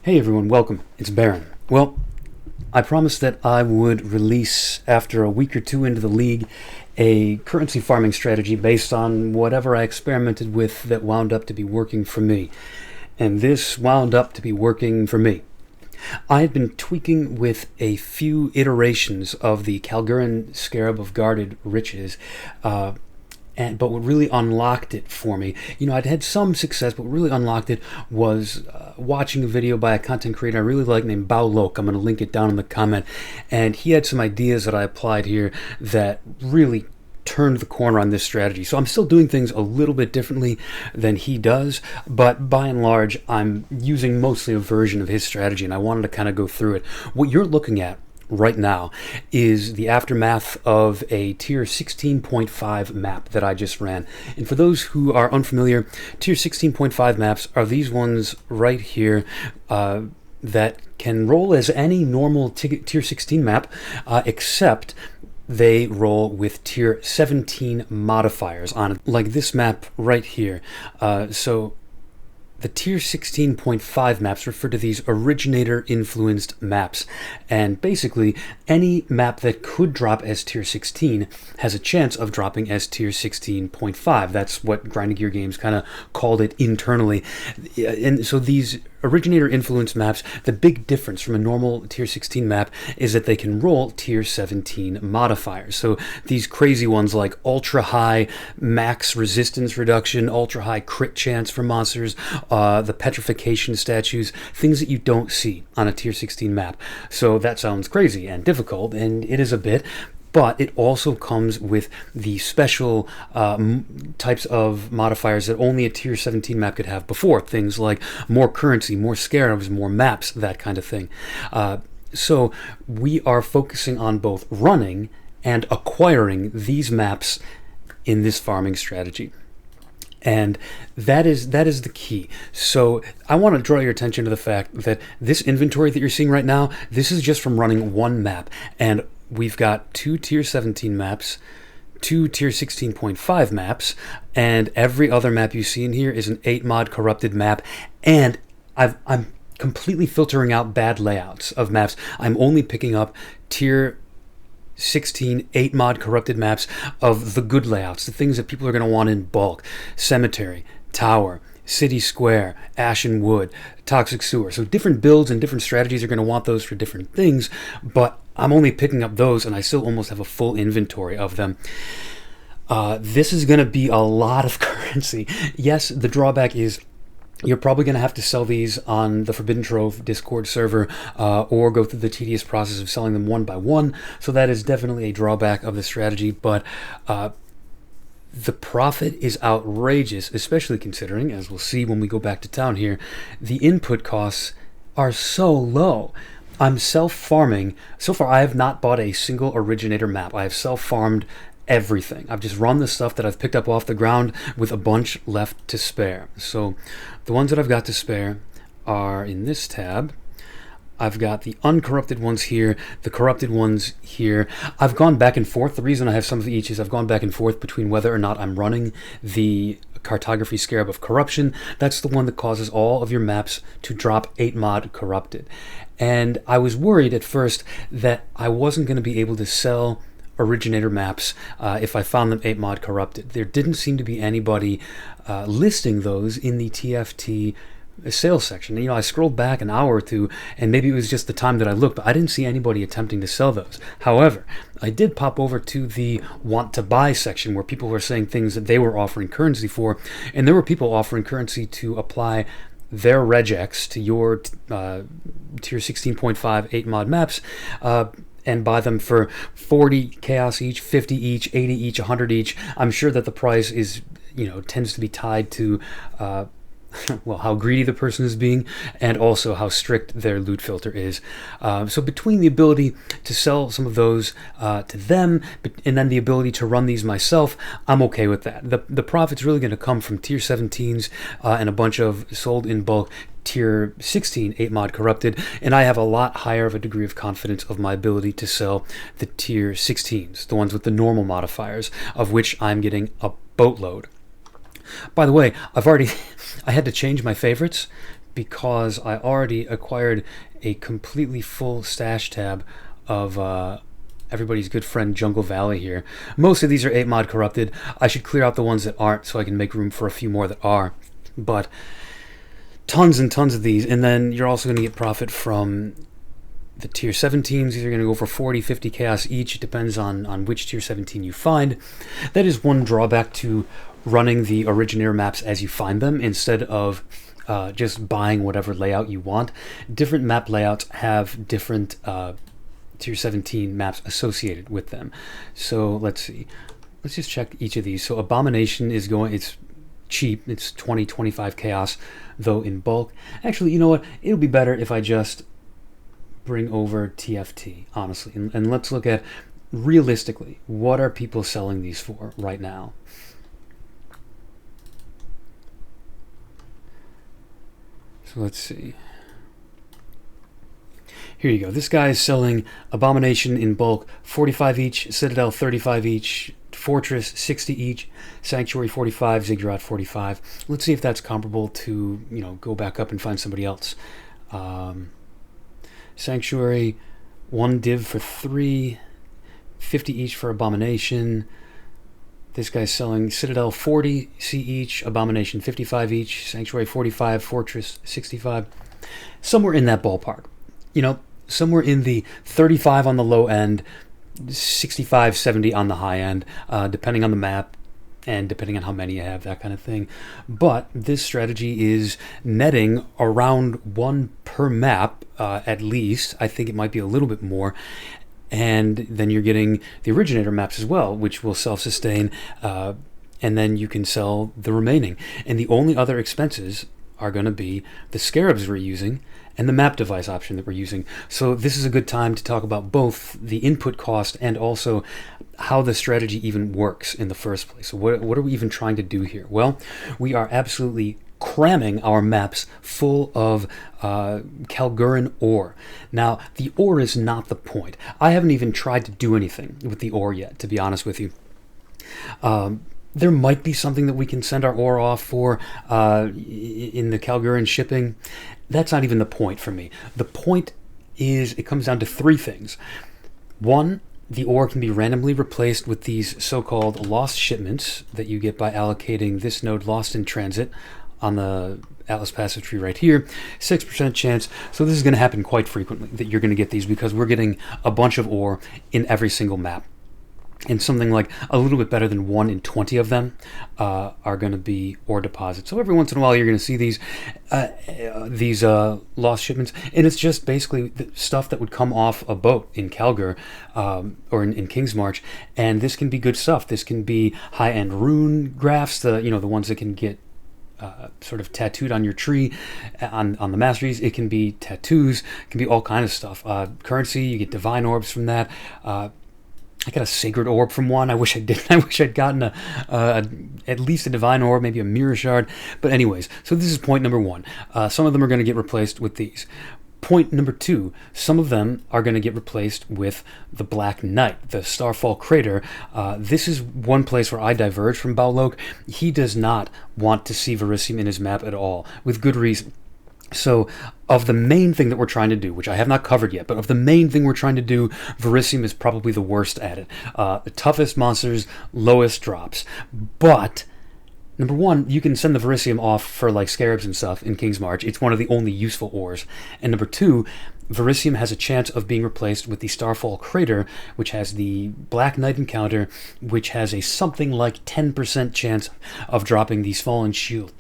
Hey everyone, welcome. It's Baron. Well, I promised that I would release, after a week or two into the league, a currency farming strategy based on whatever I experimented with that wound up to be working for me. And this wound up to be working for me. I had been tweaking with a few iterations of the Kalguuran Scarab of Guarded Riches, but what really unlocked it for me, I'd had some success, but what really unlocked it was watching a video by a content creator I really like named BawLoch. I'm going to link it down in the comment. And he had some ideas that I applied here that really turned the corner on this strategy. So I'm still doing things a little bit differently than he does, but by and large, I'm using mostly a version of his strategy, and I wanted to kind of go through it. What you're looking at right now is the aftermath of a tier 16.5 map that I just ran. And for those who are unfamiliar, tier 16.5 maps are these ones right here that can roll as any normal tier 16 map, except they roll with tier 17 modifiers on it, like this map right here. So the tier 16.5 maps refer to these Originator influenced maps, and basically any map that could drop as tier 16 has a chance of dropping as tier 16.5. That's what Grinding Gear Games kind of called it internally. And so these Originator influenced maps, the big difference from a normal tier 16 map is that they can roll tier 17 modifiers. So these crazy ones like ultra high max resistance reduction, ultra high crit chance for monsters, the petrification statues, things that you don't see on a tier 16 map. So that sounds crazy and difficult, and it is a bit. But it also comes with the special types of modifiers that only a tier 17 map could have before. Things like more currency, more scarabs, more maps, that kind of thing. So we are focusing on both running and acquiring these maps in this farming strategy. And that is the key. So I want to draw your attention to the fact that this inventory that you're seeing right now, this is just from running one map. And we've got 2 tier 17 maps, 2 tier 16.5 maps, and every other map you see in here is an 8 mod corrupted map. And I'm completely filtering out bad layouts of maps. I'm only picking up tier 16 8 mod corrupted maps of the good layouts, the things that people are going to want in bulk: cemetery, tower, city square, ashen wood, toxic sewer. So different builds and different strategies are going to want those for different things, but I'm only picking up those, and I still almost have a full inventory of them. This is going to be a lot of currency. Yes, the drawback is you're probably going to have to sell these on the Forbidden Trove Discord server, or go through the tedious process of selling them one by one. So that is definitely a drawback of the strategy, but the profit is outrageous, especially considering, as we'll see when we go back to town here, the input costs are so low. I'm self-farming. So far, I have not bought a single Originator map. I have self-farmed everything. I've just run the stuff that I've picked up off the ground with a bunch left to spare. So the ones that I've got to spare are in this tab. I've got the uncorrupted ones here, the corrupted ones here. I've gone back and forth. The reason I have some of each is I've gone back and forth between whether or not I'm running the Cartography Scarab of Corruption. That's the one that causes all of your maps to drop 8 mod corrupted. And I was worried at first that I wasn't going to be able to sell Originator maps if I found them 8 mod corrupted. There didn't seem to be anybody listing those in the TFT sales section. I scrolled back an hour or two, and maybe it was just the time that I looked, but I didn't see anybody attempting to sell those. However, I did pop over to the want to buy section where people were saying things that they were offering currency for, and there were people offering currency to apply their regex to your tier 16.5 8 mod maps, and buy them for 40 chaos each, 50 each, 80 each, 100 each. I'm sure that the price is, tends to be tied to well, how greedy the person is being, and also how strict their loot filter is. So between the ability to sell some of those to them, and then the ability to run these myself, I'm okay with that. The profit's really going to come from tier 17s and a bunch of sold in bulk tier 16 8 mod corrupted, and I have a lot higher of a degree of confidence of my ability to sell the tier 16s, the ones with the normal modifiers, of which I'm getting a boatload. By the way, I had to change my favorites because I already acquired a completely full stash tab of everybody's good friend Jungle Valley here. Most of these are 8 mod corrupted. I should clear out the ones that aren't so I can make room for a few more that are. But tons and tons of these, and then you're also going to get profit from the tier 17s. These are going to go for 40, 50 chaos each. It depends on which tier 17 you find. That is one drawback to running the Originator maps as you find them instead of just buying whatever layout you want. Different map layouts have different tier 17 maps associated with them. So let's see. Let's just check each of these. So Abomination is going, it's cheap. It's 20, 25 chaos, though in bulk. Actually, you know what? It'll be better if I just bring over TFT, honestly. And let's look at, realistically, what are people selling these for right now? So let's see. Here you go. This guy is selling Abomination in bulk, 45 each, Citadel 35 each, Fortress 60 each, Sanctuary 45, Ziggurat 45. Let's see if that's comparable to, you know, go back up and find somebody else. Sanctuary, 1 div for 3, 50 each for Abomination. This guy's selling Citadel 40 C each, Abomination 55 each, Sanctuary 45, Fortress 65. Somewhere in that ballpark. You know, somewhere in the 35 on the low end, 65, 70 on the high end, depending on the map and depending on how many you have, that kind of thing. But this strategy is netting around 1 per map, at least. I think it might be a little bit more. And then you're getting the Originator maps as well, which will self-sustain, and then you can sell the remaining. And the only other expenses are going to be the Scarabs we're using and the map device option that we're using. So this is a good time to talk about both the input cost and also how the strategy even works in the first place. So what are we even trying to do here? Well, we are absolutely cramming our maps full of Kalguuran ore. Now, the ore is not the point. I haven't even tried to do anything with the ore yet, to be honest with you. There might be something that we can send our ore off for in the Kalguuran shipping. That's not even the point for me. The point is it comes down to 3 things. 1, the ore can be randomly replaced with these so-called lost shipments that you get by allocating this node lost in transit on the Atlas passive tree right here. 6% chance. So this is going to happen quite frequently that you're going to get these because we're getting a bunch of ore in every single map. And something like a little bit better than 1 in 20 of them are going to be ore deposits. So every once in a while you're going to see these lost shipments, and it's just basically the stuff that would come off a boat in Kalguur or in King's March, and this can be good stuff. This can be high-end rune graphs, the ones that can get sort of tattooed on your tree, on the masteries. It can be tattoos, it can be all kind of stuff. Currency, you get divine orbs from that. I got a sacred orb from one. I wish I didn't. I wish I'd gotten at least a divine orb, maybe a mirror shard. But anyways, so this is point number 1. Some of them are going to get replaced with these. Point number 2, some of them are going to get replaced with the Black Knight, the Starfall Crater. This is one place where I diverge from BawLoch. He does not want to see Verisium in his map at all, with good reason. So, of the main thing that we're trying to do, which I have not covered yet, but of the main thing we're trying to do, Verisium is probably the worst at it. The toughest monsters, lowest drops. But, number 1, you can send the Verisium off for like Scarabs and stuff in King's March. It's one of the only useful ores. And number 2, Verisium has a chance of being replaced with the Starfall Crater, which has the Black Knight encounter, which has a something like 10% chance of dropping the Fallen Shield.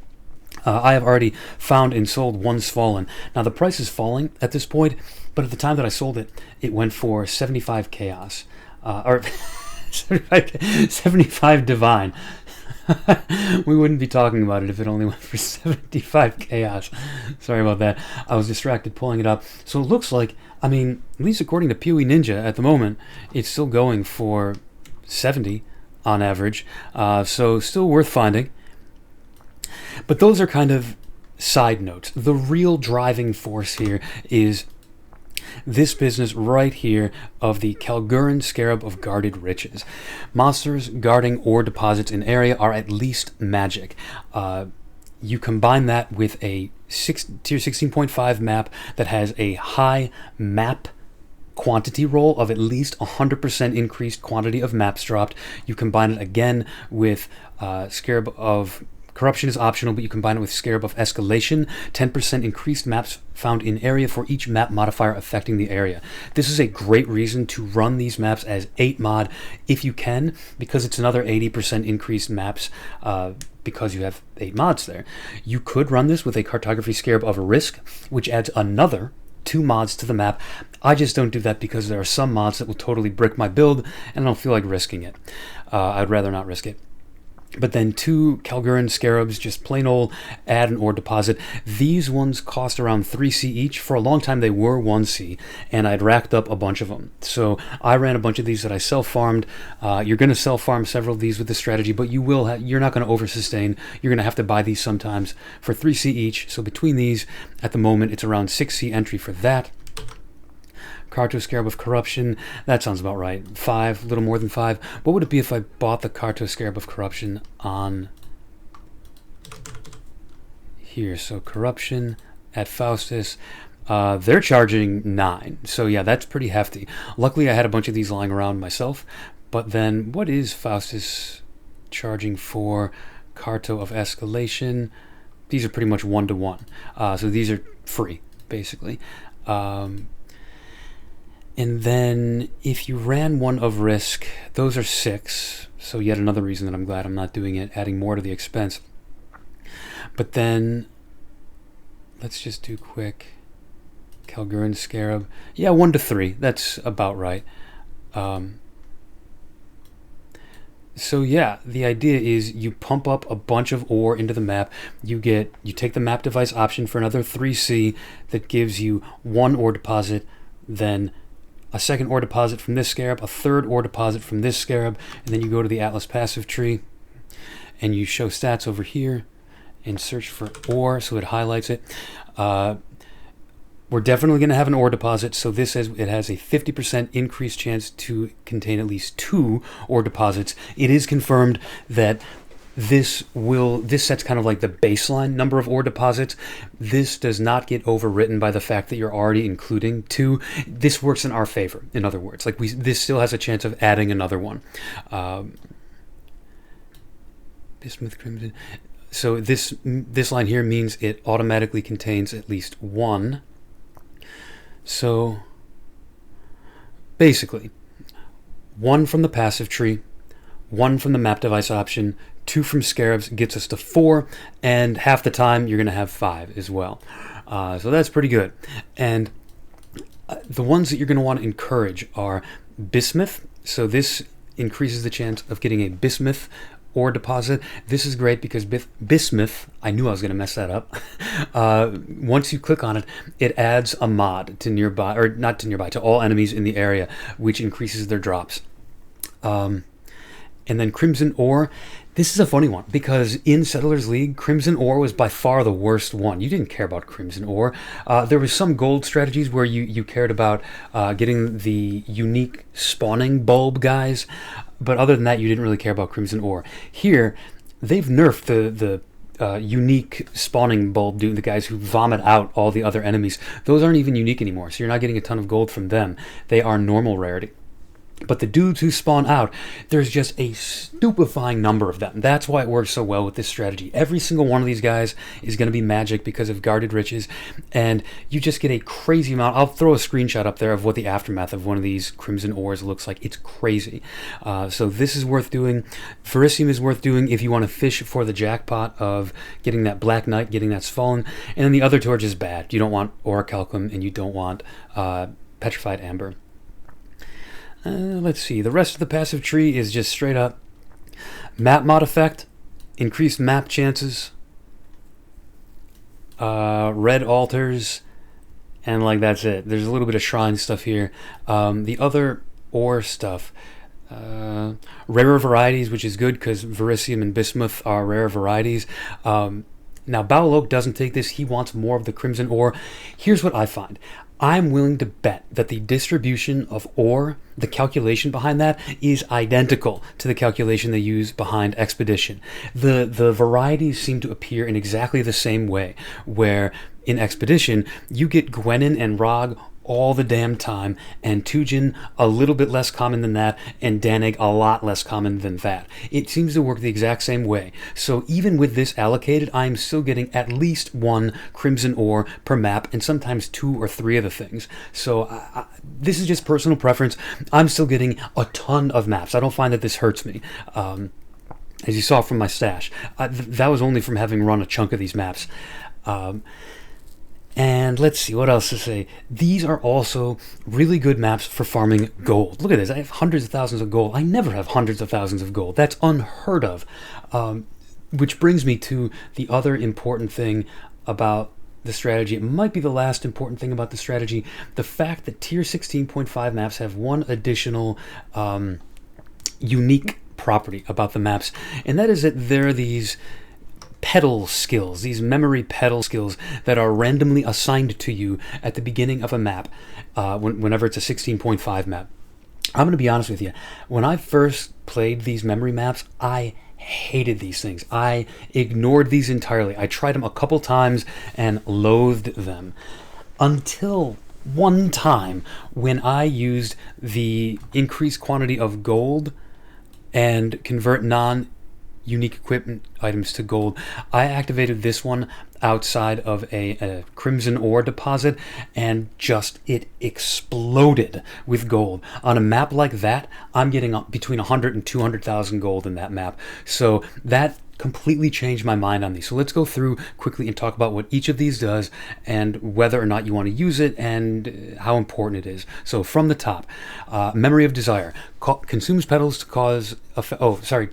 I have already found and sold one Fallen. Now the price is falling at this point, but at the time that I sold it, it went for 75 chaos, or 75 divine. We wouldn't be talking about it if it only went for 75 chaos. Sorry about that. I was distracted pulling it up. So it looks like, I mean, at least according to PoE Ninja at the moment, it's still going for 70 on average. So still worth finding. But those are kind of side notes. The real driving force here is this business right here of the Kalguuran Scarab of Guarded Riches. Monsters guarding ore deposits in area are at least magic. You combine that with a tier 16.5 map that has a high map quantity roll of at least 100% increased quantity of maps dropped. You combine it again with Scarab of Corruption is optional, but you combine it with Scarab of Escalation, 10% increased maps found in area for each map modifier affecting the area. This is a great reason to run these maps as 8 mod if you can, because it's another 80% increased maps because you have 8 mods there. You could run this with a Cartography Scarab of Risk, which adds another 2 mods to the map. I just don't do that because there are some mods that will totally brick my build, and I don't feel like risking it. I'd rather not risk it. But then 2 Kalguuran Scarabs, just plain old add an ore deposit. These ones cost around 3C each. For a long time they were 1C, and I'd racked up a bunch of them. So I ran a bunch of these that I self-farmed. You're going to self-farm several of these with this strategy, but you're not going to over-sustain. You're going to have to buy these sometimes for 3C each. So between these, at the moment, it's around 6C entry for that. Carto Scarab of Corruption, that sounds about right. 5, a little more than 5. What would it be if I bought the Carto Scarab of Corruption on here? So Corruption at Faustus, they're charging 9. So yeah, that's pretty hefty. Luckily I had a bunch of these lying around myself. But then what is Faustus charging for Carto of Escalation? These are pretty much 1-to-1. So these are free, basically. And then if you ran one of Risk, those are 6. So yet another reason that I'm glad I'm not doing it, adding more to the expense. But then, let's just do quick. Kalguuran Scarab. Yeah, 1-to-3. That's about right. So yeah, the idea is you pump up a bunch of ore into the map. You take the map device option for another 3C that gives you 1 ore deposit, then a second ore deposit from this Scarab, a third ore deposit from this Scarab, and then you go to the Atlas passive tree and you show stats over here and search for ore so it highlights it. We're definitely going to have an ore deposit, so this says it has a 50% increased chance to contain at least 2 ore deposits. It is confirmed that this sets kind of like the baseline number of ore deposits. This does not get overwritten by the fact that you're already including 2. This works in our favor, in other words. Like this still has a chance of adding another one. Bismuth Crimson. So this line here means it automatically contains at least 1. So basically, 1 from the passive tree, 1 from the map device option, 2 from Scarabs gets us to 4, and half the time you're going to have 5 as well. So that's pretty good. And the ones that you're going to want to encourage are Bismuth. So this increases the chance of getting a Bismuth ore deposit. This is great because Bismuth, I knew I was going to mess that up. Once you click on it, it adds a mod to nearby, or not to nearby, to all enemies in the area, which increases their drops. And then Crimson Ore. This is a funny one because in Settlers League, Crimson Ore was by far the worst one. You didn't care about Crimson Ore. There was some gold strategies where you cared about getting the unique spawning bulb guys, but other than that, you didn't really care about Crimson Ore. Here, they've nerfed the unique spawning bulb dude, the guys who vomit out all the other enemies. Those aren't even unique anymore, so you're not getting a ton of gold from them. They are normal rarity. But the dudes who spawn out, there's just a stupefying number of them. That's why it works so well with this strategy. Every single one of these guys is going to be magic because of Guarded Riches, and you just get a crazy amount. I'll throw a screenshot up there of what the aftermath of one of these Crimson Ores looks like. It's crazy. So this is worth doing. Verisium is worth doing if you want to fish for the jackpot of getting that Black Knight, getting that Fallen, and then the other two are just bad. You don't want Orichalcum, and you don't want Petrified Amber. Let's see. The rest of the passive tree is just straight up map mod effect, increased map chances, red altars, and like that's it. There's a little bit of shrine stuff here. The other ore stuff, rarer varieties, which is good because Verisium and Bismuth are rare varieties. Now, BawLoch doesn't take this. He wants more of the crimson ore. Here's what I find. I'm willing to bet that the distribution of ore, the calculation behind that, is identical to the calculation they use behind Expedition. The varieties seem to appear in exactly the same way, where in Expedition, you get Gwenin and Rog all the damn time, and Tujin a little bit less common than that, and Danig a lot less common than that. It seems to work the exact same way. So even with this allocated, I'm still getting at least one crimson ore per map, and sometimes 2 or 3 of the things. So this is just personal preference. I'm still getting a ton of maps. I don't find that this hurts me. As you saw from my stash, that was only from having run a chunk of these maps. And let's see, what else to say? These are also really good maps for farming gold. Look at this, I have hundreds of thousands of gold. I never have hundreds of thousands of gold. That's unheard of. Which brings me to the other important thing about the strategy. It might be the last important thing about the strategy. The fact that tier 16.5 maps have one additional unique property about the maps, and that is that there are these Petal skills, these memory Petal skills that are randomly assigned to you at the beginning of a map, whenever it's a 16.5 map. I'm going to be honest with you. When I first played these memory maps, I hated these things. I ignored these entirely. I tried them a couple times and loathed them. Until one time when I used the increased quantity of gold and convert non-unique equipment items to gold. I activated this one outside of a crimson ore deposit, and just it exploded with gold. On a map like that, I'm getting between 100 and 200,000 gold in that map. So that completely changed my mind on these. So let's go through quickly and talk about what each of these does and whether or not you want to use it and how important it is. So from the top, Memory of Desire consumes petals to cause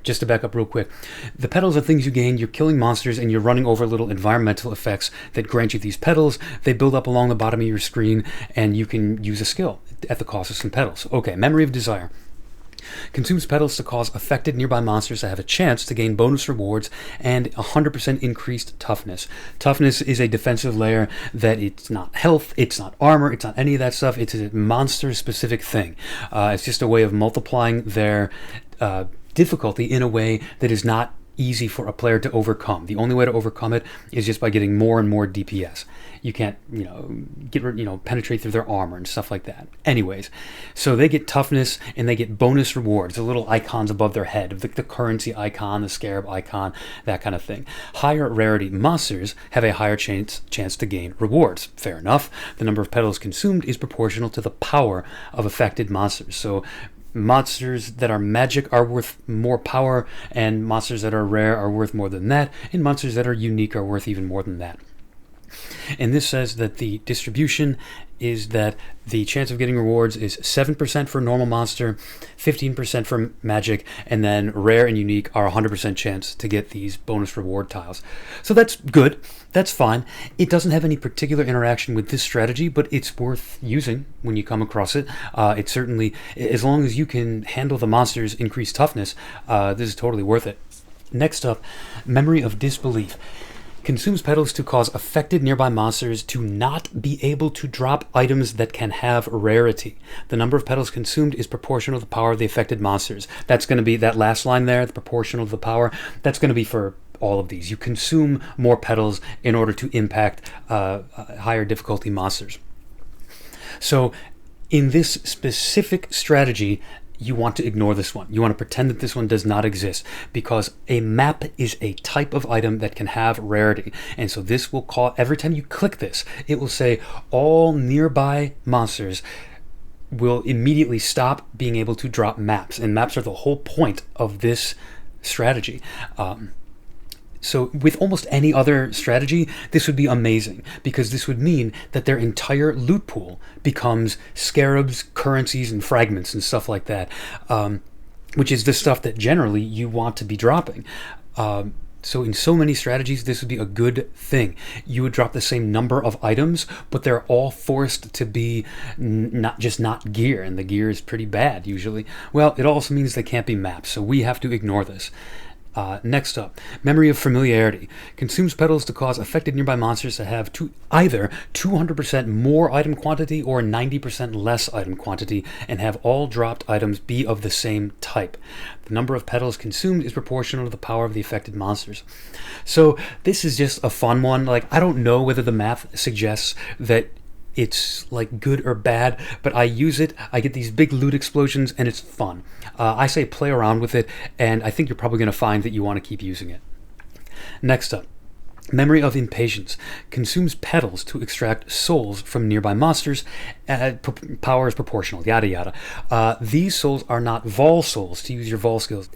just to back up real quick. The petals are things you gain. You're killing monsters and you're running over little environmental effects that grant you these petals. They build up along the bottom of your screen, and you can use a skill at the cost of some petals. Okay, Memory of Desire consumes petals to cause affected nearby monsters to have a chance to gain bonus rewards and 100% increased toughness. Toughness is a defensive layer that it's not health, it's not armor, it's not any of that stuff. It's a monster-specific thing. It's just a way of multiplying their difficulty in a way that is not easy for a player to overcome. The only way to overcome it is just by getting more and more DPS. You can't, penetrate through their armor and stuff like that. Anyways, so they get toughness and they get bonus rewards, the little icons above their head, the currency icon, the scarab icon, that kind of thing. Higher rarity monsters have a higher chance to gain rewards. Fair enough. The number of petals consumed is proportional to the power of affected monsters. So monsters that are magic are worth more power, and monsters that are rare are worth more than that, and monsters that are unique are worth even more than that. And this says that the distribution is that the chance of getting rewards is 7% for a normal monster, 15% for magic, and then rare and unique are 100% chance to get these bonus reward tiles. So that's good. That's fine. It doesn't have any particular interaction with this strategy, but it's worth using when you come across it. It certainly, as long as you can handle the monster's increased toughness, this is totally worth it. Next up, Memory of Disbelief. Consumes petals to cause affected nearby monsters to not be able to drop items that can have rarity. The number of petals consumed is proportional to the power of the affected monsters. That's going to be that last line there, the proportional to the power. That's going to be for all of these. You consume more petals in order to impact higher difficulty monsters. So in this specific strategy, you want to ignore this one. You want to pretend that this one does not exist, because a map is a type of item that can have rarity. And so this will call, every time you click this, it will say all nearby monsters will immediately stop being able to drop maps. And maps are the whole point of this strategy. So with almost any other strategy, this would be amazing, because this would mean that their entire loot pool becomes scarabs, currencies, and fragments and stuff like that, which is the stuff that generally you want to be dropping. So in so many strategies, this would be a good thing. You would drop the same number of items, but they're all forced to be not gear, and the gear is pretty bad usually. Well, it also means they can't be maps, so we have to ignore this. Next up, Memory of Familiarity. Consumes petals to cause affected nearby monsters to have either 200% more item quantity or 90% less item quantity, and have all dropped items be of the same type. The number of petals consumed is proportional to the power of the affected monsters. So this is just a fun one. Like, I don't know whether the math suggests that it's like good or bad, but I use it, I get these big loot explosions, and it's fun. I say play around with it, and I think you're probably going to find that you want to keep using it. Next up, Memory of Impatience. Consumes petals to extract souls from nearby monsters. Power is proportional, yada yada. These souls are not Vol souls to use your Vol skills.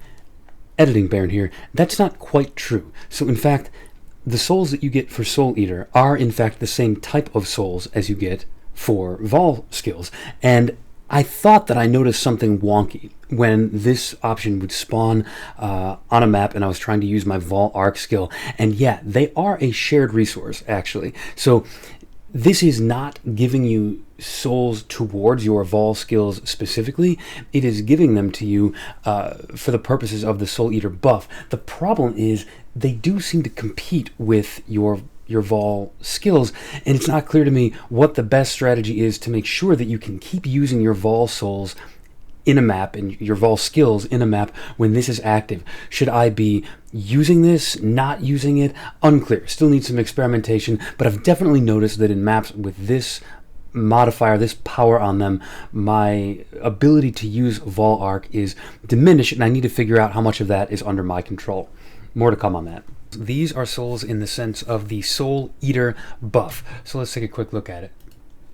Editing Baron here, that's not quite true. So in fact, the souls that you get for Soul Eater are in fact the same type of souls as you get for Vol skills. And I thought that I noticed something wonky when this option would spawn on a map and I was trying to use my Vol Arc skill. And yeah, they are a shared resource, actually. So this is not giving you souls towards your Vol skills specifically. It is giving them to you for the purposes of the Soul Eater buff. The problem is they do seem to compete with your Vol skills, and it's not clear to me what the best strategy is to make sure that you can keep using your Vol souls in a map and your Vol skills in a map when this is active. Should I be using this, not using it? Unclear. Still need some experimentation, but I've definitely noticed that in maps with this modifier, this power on them, my ability to use Vol Arc is diminished, and I need to figure out how much of that is under my control. More to come on that. These are souls in the sense of the Soul Eater buff. So let's take a quick look at it.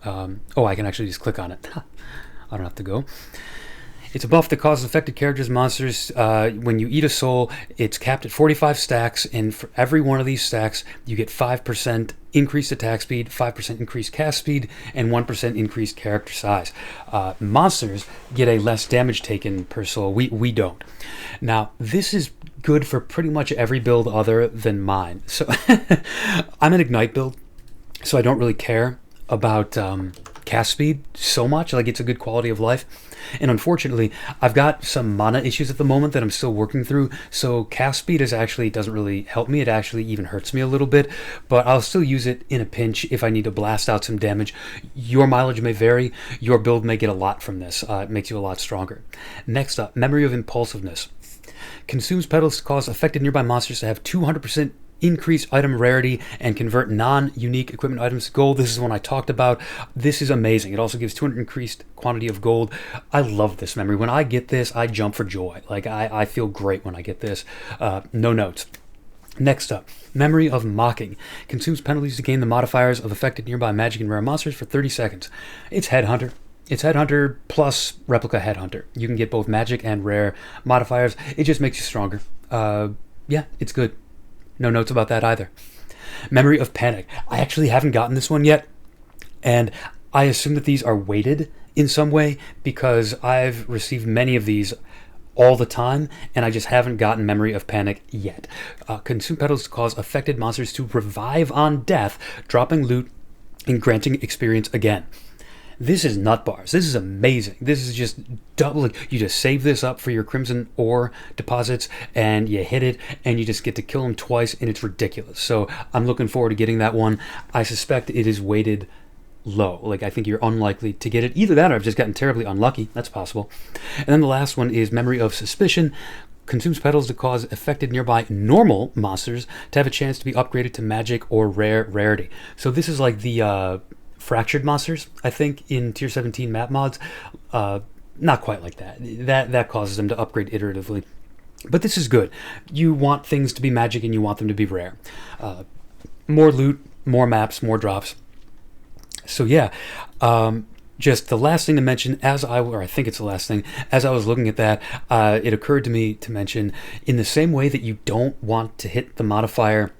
I can actually just click on it. I don't have to go. It's a buff that causes affected characters, monsters. When you eat a soul, it's capped at 45 stacks, and for every one of these stacks, you get 5% increased attack speed, 5% increased cast speed, and 1% increased character size. Monsters get a less damage taken per soul. We don't. Now, this is good for pretty much every build other than mine. So I'm an Ignite build, so I don't really care about cast speed so much. Like, it's a good quality of life. And unfortunately, I've got some mana issues at the moment that I'm still working through, so cast speed doesn't really help me. It actually even hurts me a little bit, but I'll still use it in a pinch if I need to blast out some damage. Your mileage may vary. Your build may get a lot from this. It makes you a lot stronger. Next up, Memory of Impulsiveness. Consumes petals to cause affected nearby monsters to have 200% increase item rarity and convert non-unique equipment items to gold. This is one I talked about. This is amazing. It also gives 200 increased quantity of gold. I love this memory. When I get this, I jump for joy. Like, I feel great when I get this. No notes. Next up, Memory of Mocking. Consumes penalties to gain the modifiers of affected nearby magic and rare monsters for 30 seconds. It's Headhunter. It's Headhunter plus Replica Headhunter. You can get both magic and rare modifiers. It just makes you stronger. Yeah, it's good. No notes about that either. Memory of Panic. I actually haven't gotten this one yet, and I assume that these are weighted in some way because I've received many of these all the time, and I just haven't gotten Memory of Panic yet. Consume petals to cause affected monsters to revive on death, dropping loot and granting experience again. This is nut bars. This is amazing. This is just doubling. You just save this up for your Crimson Ore deposits, and you hit it, and you just get to kill them twice, and it's ridiculous. So I'm looking forward to getting that one. I suspect it is weighted low. Like, I think you're unlikely to get it. Either that or I've just gotten terribly unlucky. That's possible. And then the last one is Memory of Suspicion. Consumes petals to cause affected nearby normal monsters to have a chance to be upgraded to magic or rarity. So this is like the fractured monsters, I think, in tier 17 map mods. Not quite like that. That causes them to upgrade iteratively. But this is good. You want things to be magic and you want them to be rare. More loot, more maps, more drops. So yeah, just the last thing to mention, I think it's the last thing, as I was looking at that, it occurred to me to mention, in the same way that you don't want to hit the modifier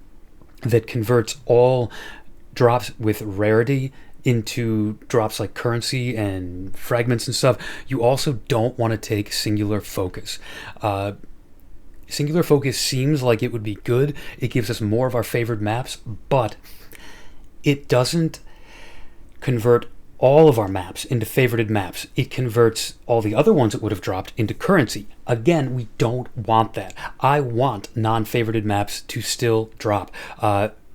that converts all drops with rarity into drops like currency and fragments and stuff, you also don't want to take singular focus. Singular focus seems like it would be good. It gives us more of our favored maps, but it doesn't convert all of our maps into favorited maps. It converts all the other ones that would have dropped into currency. Again, we don't want that. I want non-favorited maps to still drop.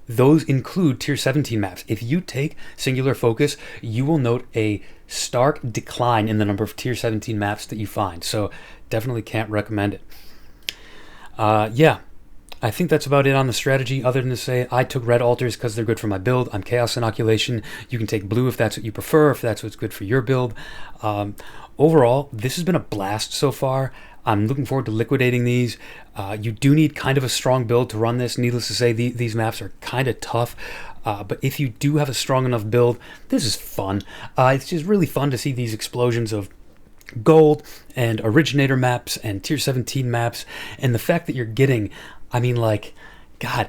Those include tier 17 maps. If you take Singular Focus, you will note a stark decline in the number of tier 17 maps that you find. So definitely can't recommend it. Yeah, I think that's about it on the strategy, other than to say I took red altars because they're good for my build. I'm Chaos Inoculation. You can take blue if that's what you prefer, if that's what's good for your build. Overall, this has been a blast so far. I'm looking forward to liquidating these. You do need kind of a strong build to run this. Needless to say, these maps are kind of tough. But if you do have a strong enough build, this is fun. It's just really fun to see these explosions of gold and Originator maps and tier 17 maps, and the fact that you're getting, I mean, like, God,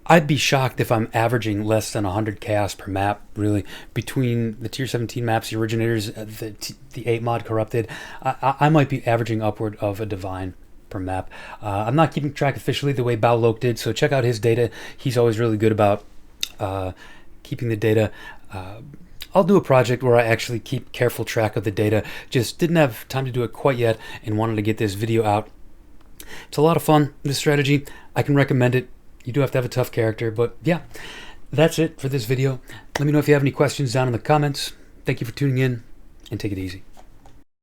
I'd be shocked if I'm averaging less than 100 chaos per map, really, between the tier 17 maps, the Originators, the 8 mod Corrupted. I might be averaging upward of a Divine per map. I'm not keeping track officially the way BawLoch did, so check out his data. He's always really good about keeping the data. I'll do a project where I actually keep careful track of the data. Just didn't have time to do it quite yet and wanted to get this video out. It's a lot of fun, this strategy. I can recommend it. You do have to have a tough character, but yeah, that's it for this video. Let me know if you have any questions down in the comments. Thank you for tuning in, and take it easy.